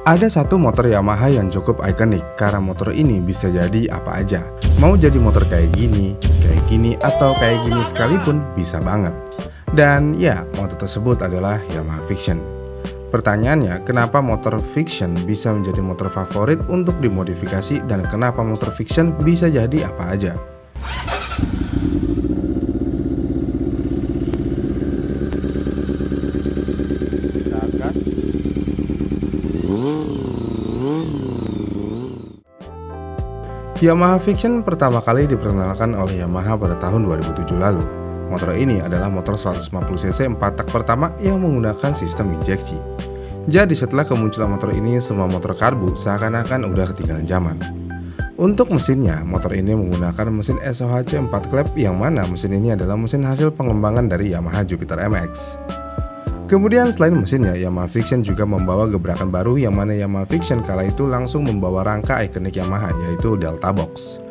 Ada satu motor Yamaha yang cukup ikonik karena motor ini bisa jadi apa aja. Mau jadi motor kayak gini, atau kayak gini sekalipun bisa banget. Dan ya, motor tersebut adalah Yamaha Fiction. Pertanyaannya, kenapa motor Fiction bisa menjadi motor favorit untuk dimodifikasi dan kenapa motor Fiction bisa jadi apa aja? Yamaha Fiction pertama kali diperkenalkan oleh Yamaha pada tahun 2007 lalu. Motor ini adalah motor 150cc 4 tak pertama yang menggunakan sistem injeksi. Jadi setelah kemunculan motor ini, semua motor karbu seakan-akan udah ketinggalan zaman. Untuk mesinnya, motor ini menggunakan mesin SOHC 4 klep yang mana mesin ini adalah mesin hasil pengembangan dari Yamaha Jupiter MX. Kemudian selain mesinnya, Yamaha Fiction juga membawa gebrakan baru yang mana Yamaha Fiction kala itu langsung membawa rangka ikonik Yamaha yaitu Delta Box.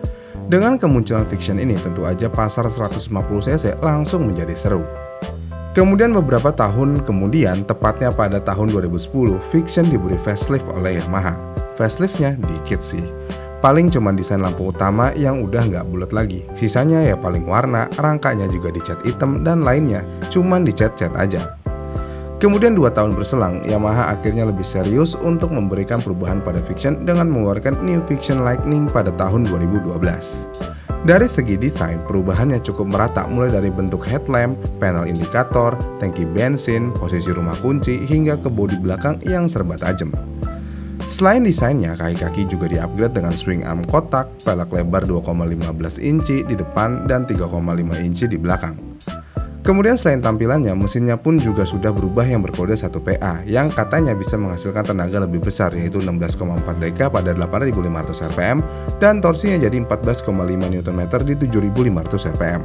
Dengan kemunculan Fiction ini tentu aja pasar 150cc langsung menjadi seru. Kemudian beberapa tahun kemudian, tepatnya pada tahun 2010, Fiction diberi facelift oleh Yamaha. Faceliftnya dikit sih. Paling cuma desain lampu utama yang udah nggak bulat lagi. Sisanya ya paling warna, rangkanya juga dicat hitam dan lainnya cuman dicat-cat aja. Kemudian 2 tahun berselang, Yamaha akhirnya lebih serius untuk memberikan perubahan pada Fiction dengan mengeluarkan New Fiction Lightning pada tahun 2012. Dari segi desain, perubahannya cukup merata mulai dari bentuk headlamp, panel indikator, tangki bensin, posisi rumah kunci, hingga ke bodi belakang yang serba tajam. Selain desainnya, kaki-kaki juga di-upgrade dengan swing arm kotak, pelek lebar 2,15 inci di depan dan 3,5 inci di belakang. Kemudian selain tampilannya, mesinnya pun juga sudah berubah yang berkode 1PA yang katanya bisa menghasilkan tenaga lebih besar yaitu 16,4 dk pada 8.500 rpm dan torsinya jadi 14,5 Nm di 7.500 rpm.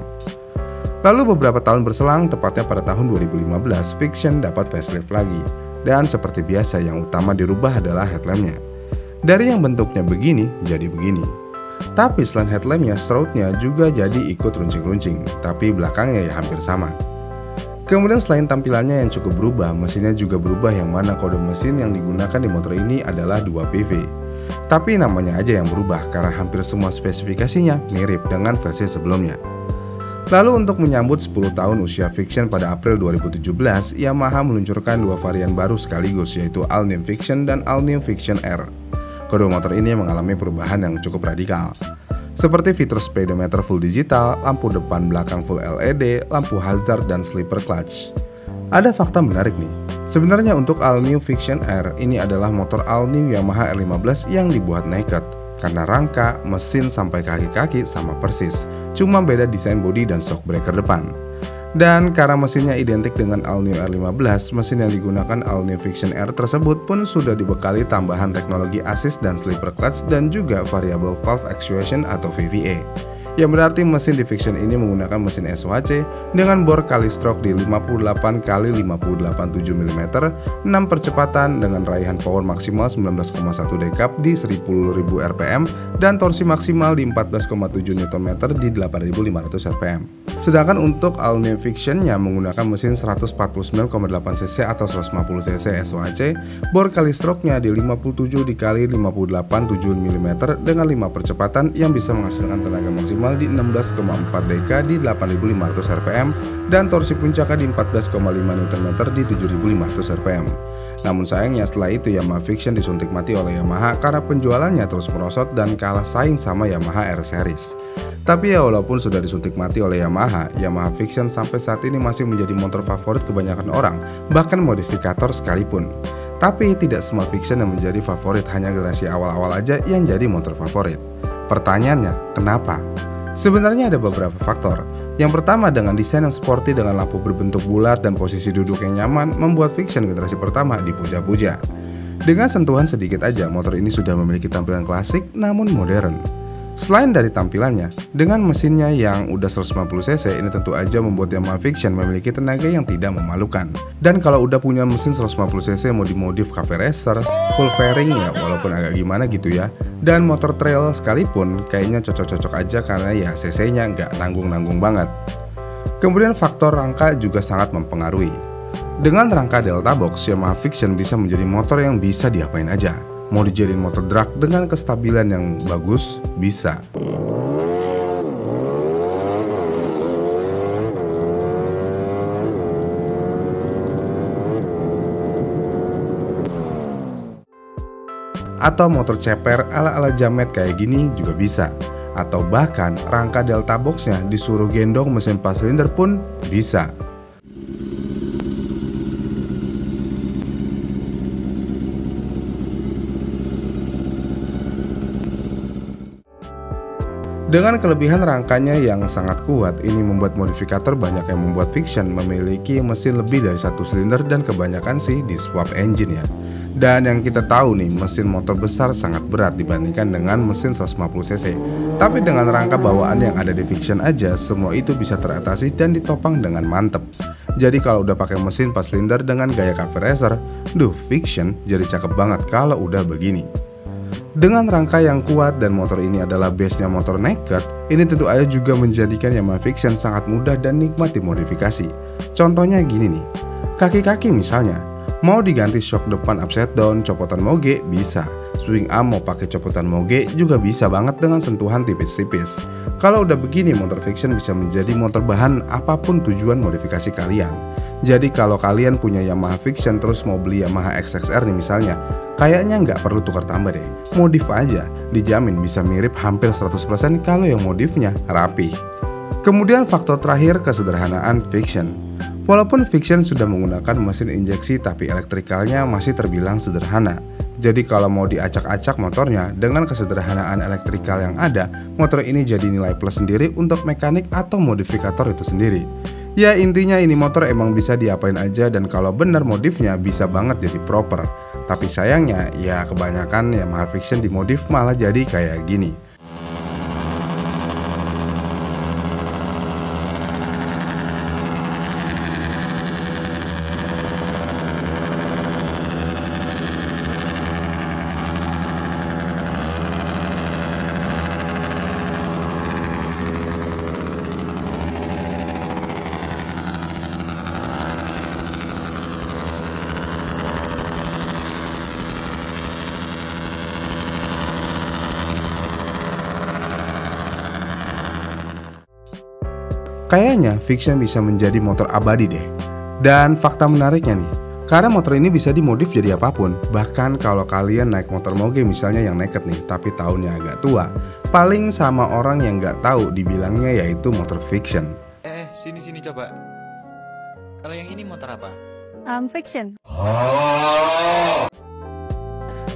Lalu beberapa tahun berselang, tepatnya pada tahun 2015, Fiction dapat facelift lagi. Dan seperti biasa yang utama dirubah adalah headlampnya. Dari yang bentuknya begini jadi begini. Tapi selain headlampnya, stroutnya juga jadi ikut runcing-runcing, tapi belakangnya ya hampir sama. Kemudian selain tampilannya yang cukup berubah, mesinnya juga berubah yang mana kode mesin yang digunakan di motor ini adalah 2PV. Tapi namanya aja yang berubah karena hampir semua spesifikasinya mirip dengan versi sebelumnya. Lalu untuk menyambut 10 tahun usia Fiction pada April 2017, Yamaha meluncurkan 2 varian baru sekaligus yaitu All New Fiction dan All New Fiction R. Kedua motor ini mengalami perubahan yang cukup radikal, seperti fitur speedometer full digital, lampu depan belakang full LED, lampu hazard, dan slipper clutch. Ada fakta menarik nih, sebenarnya untuk All New Fiction R ini adalah motor All New Yamaha R15 yang dibuat naked, karena rangka, mesin, sampai kaki-kaki sama persis, cuma beda desain bodi dan shock breaker depan. Dan karena mesinnya identik dengan All New R15, mesin yang digunakan All New Fiction R tersebut pun sudah dibekali tambahan teknologi assist dan slipper clutch dan juga variable valve actuation atau VVA. Yang berarti mesin di Fiction ini menggunakan mesin SOHC dengan bor kali stroke di 58 x 587 mm, 6 percepatan dengan raihan power maksimal 19,1 dekap di 10.000 rpm dan torsi maksimal di 14,7 Nm di 8.500 rpm. Sedangkan untuk All New Fiction-nya menggunakan mesin 149,8 cc atau 150 cc SOHC, bor kali stroke-nya di 57 dikali 58,7 mm dengan 5 percepatan yang bisa menghasilkan tenaga maksimal di 16,4 dk di 8.500 rpm dan torsi puncaknya di 14,5 Nm di 7.500 rpm. Namun sayangnya setelah itu Yamaha Fiction disuntik mati oleh Yamaha karena penjualannya terus merosot dan kalah saing sama Yamaha R Series. Tapi ya walaupun sudah disuntik mati oleh Yamaha, Yamaha Fiction sampai saat ini masih menjadi motor favorit kebanyakan orang, bahkan modifikator sekalipun. Tapi tidak semua Fiction yang menjadi favorit, hanya generasi awal-awal aja yang jadi motor favorit. Pertanyaannya, kenapa? Sebenarnya ada beberapa faktor. Yang pertama, dengan desain yang sporty dengan lampu berbentuk bulat dan posisi duduk yang nyaman membuat Fiction generasi pertama dipuja-puja. Dengan sentuhan sedikit aja, motor ini sudah memiliki tampilan klasik namun modern. Selain dari tampilannya, dengan mesinnya yang udah 150cc ini tentu aja membuat Yamaha Fiction memiliki tenaga yang tidak memalukan. Dan kalau udah punya mesin 150cc mau dimodif cafe racer, full fairing ya walaupun agak gimana gitu ya. Dan motor trail sekalipun kayaknya cocok-cocok aja karena ya cc-nya nggak nanggung-nanggung banget. Kemudian faktor rangka juga sangat mempengaruhi. Dengan rangka Delta Box, Yamaha Fiction bisa menjadi motor yang bisa diapain aja. Mau dijadiin motor drag dengan kestabilan yang bagus, bisa. Atau motor ceper ala-ala jamet kayak gini juga bisa. Atau bahkan rangka Delta Box-nya disuruh gendong mesin 4 silinder pun bisa. Dengan kelebihan rangkanya yang sangat kuat, ini membuat modifikator banyak yang membuat Fiction memiliki mesin lebih dari 1 silinder dan kebanyakan sih di swap engine ya. Dan yang kita tahu nih, mesin motor besar sangat berat dibandingkan dengan mesin 150cc. Tapi dengan rangka bawaan yang ada di Fiction aja, semua itu bisa teratasi dan ditopang dengan mantep. Jadi kalau udah pakai mesin 4 silinder dengan gaya cafe racer, Fiction jadi cakep banget kalau udah begini. Dengan rangka yang kuat dan motor ini adalah base-nya motor naked, ini tentu aja juga menjadikan Yamaha Fiction sangat mudah dan nikmat dimodifikasi. Contohnya gini nih, kaki-kaki misalnya, mau diganti shock depan upside down, copotan moge bisa. Swing arm mau pakai copotan moge juga bisa banget dengan sentuhan tipis-tipis. Kalau udah begini, motor Fiction bisa menjadi motor bahan apapun tujuan modifikasi kalian. Jadi kalau kalian punya Yamaha Fiction terus mau beli Yamaha XXR nih misalnya, kayaknya nggak perlu tukar tambah deh, modif aja, dijamin bisa mirip hampir 100% kalau yang modifnya rapi. Kemudian faktor terakhir, kesederhanaan Fiction. Walaupun Fiction sudah menggunakan mesin injeksi tapi elektrikalnya masih terbilang sederhana. Jadi kalau mau diacak-acak motornya dengan kesederhanaan elektrikal yang ada, motor ini jadi nilai plus sendiri untuk mekanik atau modifikator itu sendiri. Ya intinya ini motor emang bisa diapain aja dan kalau bener modifnya bisa banget jadi proper. Tapi sayangnya ya kebanyakan Yamaha Fiction dimodif malah jadi kayak gini. Kayaknya Fiction bisa menjadi motor abadi deh. Dan fakta menariknya nih, karena motor ini bisa dimodif jadi apapun. Bahkan kalau kalian naik motor moge misalnya yang naked nih, tapi tahunnya agak tua, paling sama orang yang nggak tahu dibilangnya yaitu motor Fiction. Sini coba. Kalau yang ini motor apa? Fiction.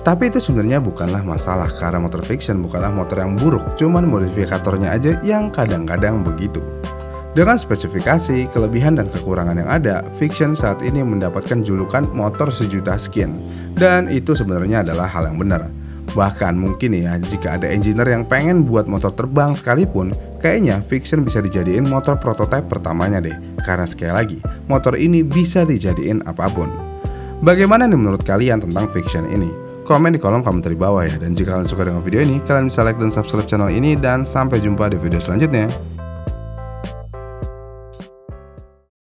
Tapi itu sebenarnya bukanlah masalah karena motor Fiction bukanlah motor yang buruk, cuman modifikatornya aja yang kadang-kadang begitu. Dengan spesifikasi, kelebihan dan kekurangan yang ada, Fiction saat ini mendapatkan julukan motor sejuta skin. Dan itu sebenarnya adalah hal yang benar. Bahkan mungkin ya, jika ada engineer yang pengen buat motor terbang sekalipun, kayaknya Fiction bisa dijadiin motor prototipe pertamanya deh. Karena sekali lagi, motor ini bisa dijadiin apapun. Bagaimana nih menurut kalian tentang Fiction ini? Komen di kolom komentar di bawah ya. Dan jika kalian suka dengan video ini, kalian bisa like dan subscribe channel ini. Dan sampai jumpa di video selanjutnya.